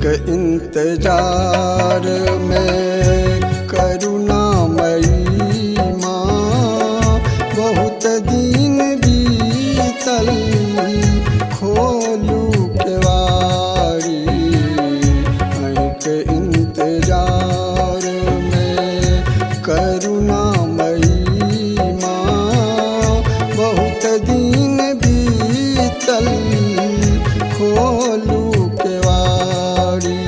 के इंतजार में करुणामयी माँ बहुत दिन बीतल खोलू केवारी। के इंतजार में करुणामयी माँ बहुत दिन बीतल खोलू केवारी।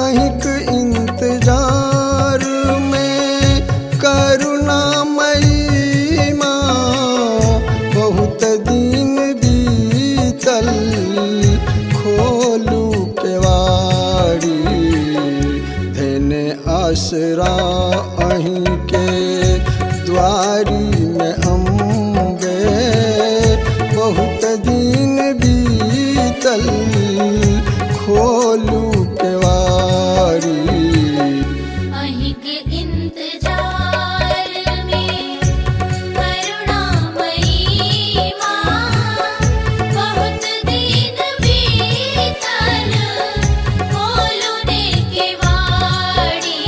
अहिक इंतजार में करुणामयी माँ बहुत दिन बीतल खोलू केवारी। धने आसरा अहीं के द्वारी में अम्बे बहुत दिन बीतल खोलू केवारी। अहीं के इंतजार में करुणामयी माँ बहुत दिन बीतल खोलू ने केवाड़ी।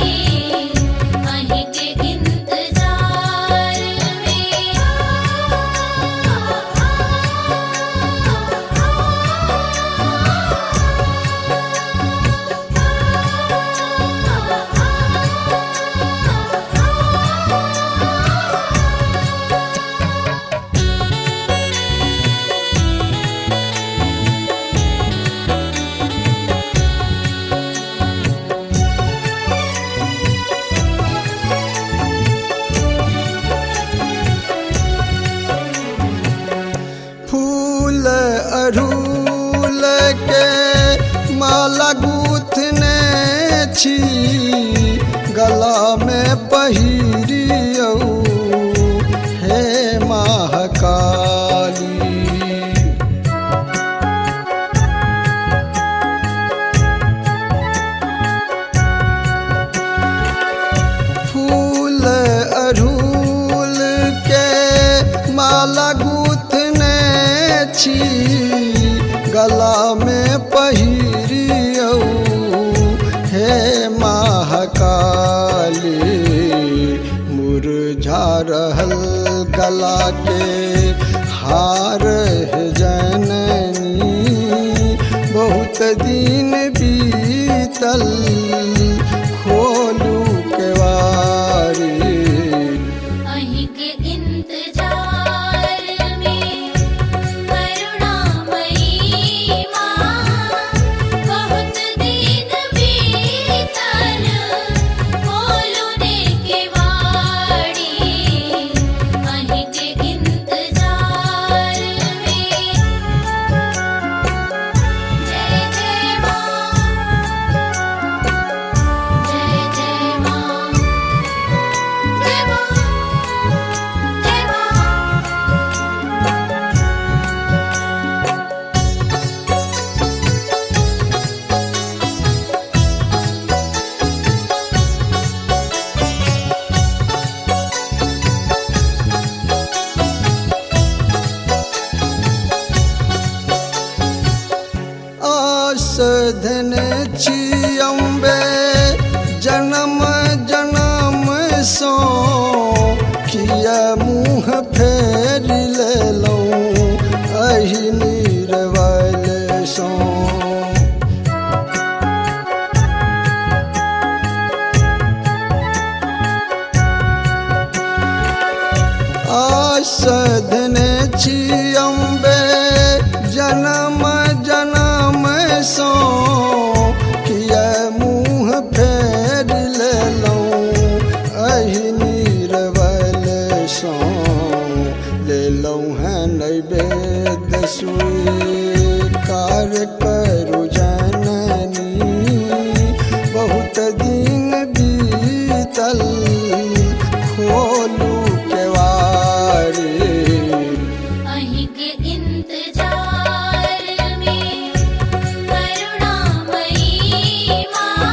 अहीं के इंतजार फूल अड़हुल के माला गूथने छी गला में पहिरियौ हे महाकाली। फूल अड़हुल के माला गूथने छी गला में पहिरियौ हे महाकाली। मुरझा रहल गला के हार है जननी बहुत दिन बीतल खोलू केवारी। अहीं के इंतजार में करुणामयी माँ बहुत दिन बीतल खोलू ने केवाड़ी। अहीं के इंतजार में जय जय माँ जय जय माँ जय माँ जय माँ। आस धने छी अम्बे जन्म जन्म सो किया मुँह फेर लेलौं अहि नीरवल सो। आस धने छी अम्बे जन्म जन्म सो किया मुँह फेर लेलौं अहि नीरवल सो। लेलौं हैं नैवेद्य स्वीकार करू जननी बहुत दिन बीतल खोलू केवारी। अहीं के इंतजार में करुणामयी माँ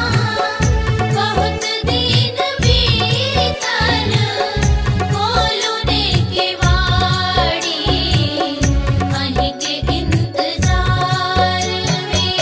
बहुत दिन बीतल खोलू ने केवाड़ी। अहीं के इंतजार में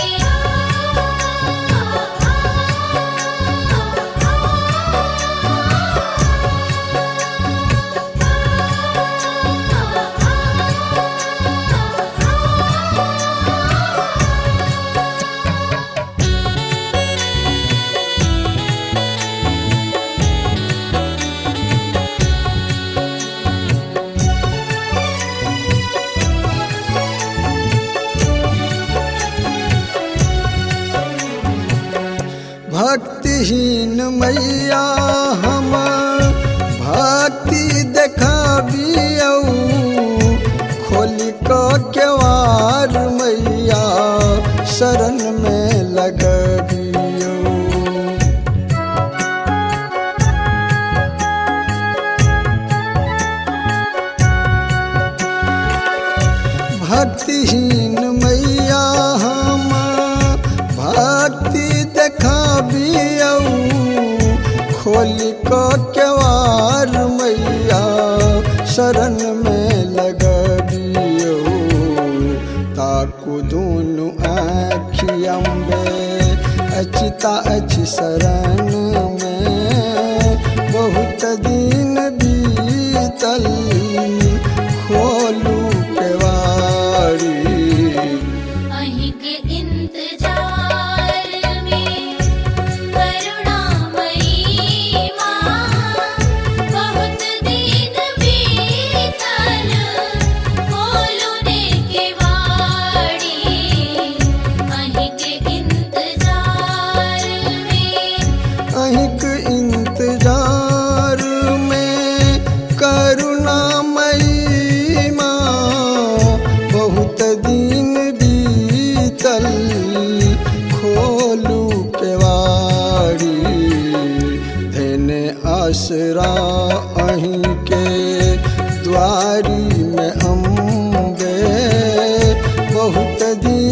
भक्तिहीन मैया हम भक्ति देखाबियौ खोली क केवार मैया शरण में लगबियौ भक्तिहीन मैया हम भक्ति देखाबियौ खोली क केवार मैया शरण में लगबियौ ताकू दुनु आँखियम्बे अचिता अच्छी शरण में बहुत दिन बीतल खोलू केवारी अहीं के इंतजार में करुणामयी माँ बहुत दिन बीतल खोलो ने केवाड़ी अहीं के इंतजार में अहिक इंतजार में करुणामयी माँ बहुत दिन बीतल खोलू केवाड़ी धने आसरा अहीं के द्वारी में अम्बे बहुत दिन